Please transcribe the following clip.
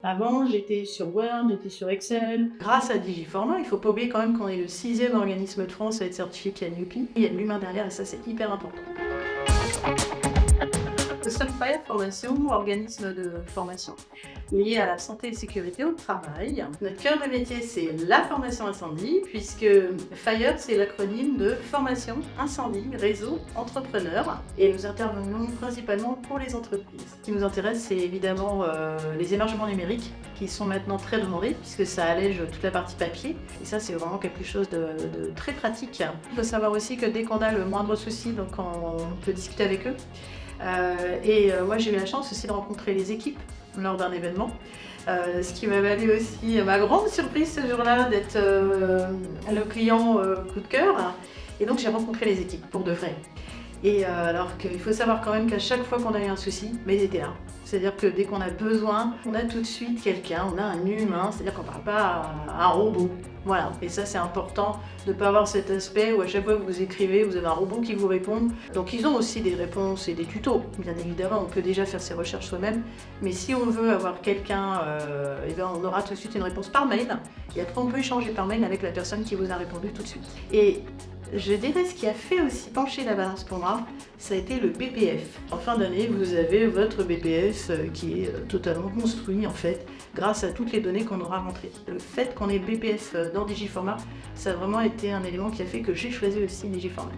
Avant, j'étais sur Word, j'étais sur Excel. Grâce à Digiformat, il ne faut pas oublier quand même qu'on est le 6e organisme de France à être certifié Canopy. Il y a de l'humain derrière et ça, c'est hyper important. Sunfire Formation, organisme de formation lié à la santé et sécurité au travail. Notre cœur de métier, c'est la formation incendie, puisque FIRE, c'est l'acronyme de formation incendie, réseau, entrepreneur. Et nous intervenons principalement pour les entreprises. Ce qui nous intéresse, c'est évidemment les émargements numériques, qui sont maintenant très demandés, puisque ça allège toute la partie papier. Et ça, c'est vraiment quelque chose de très pratique. Il faut savoir aussi que dès qu'on a le moindre souci, donc on peut discuter avec eux. Moi j'ai eu la chance aussi de rencontrer les équipes lors d'un événement, ce qui m'a valu aussi ma grande surprise ce jour-là d'être le client coup de cœur. Et donc j'ai rencontré les équipes pour de vrai. Et alors qu'il faut savoir quand même qu'à chaque fois qu'on a eu un souci, mais ils étaient là. C'est-à-dire que dès qu'on a besoin, on a tout de suite quelqu'un, on a un humain, c'est-à-dire qu'on ne parle pas à un robot. Voilà, et ça c'est important de ne pas avoir cet aspect où à chaque fois que vous écrivez, vous avez un robot qui vous répond. Donc ils ont aussi des réponses et des tutos. Bien évidemment, on peut déjà faire ses recherches soi-même, mais si on veut avoir quelqu'un, on aura tout de suite une réponse par mail, et après on peut échanger par mail avec la personne qui vous a répondu tout de suite. Et je dirais ce qui a fait aussi pencher la balance pour moi, ça a été le BPF. En fin d'année, vous avez votre BPF qui est totalement construit en fait, grâce à toutes les données qu'on aura rentrées. Le fait qu'on ait le BPF dans Digiformat, ça a vraiment été un élément qui a fait que j'ai choisi aussi Digiformat.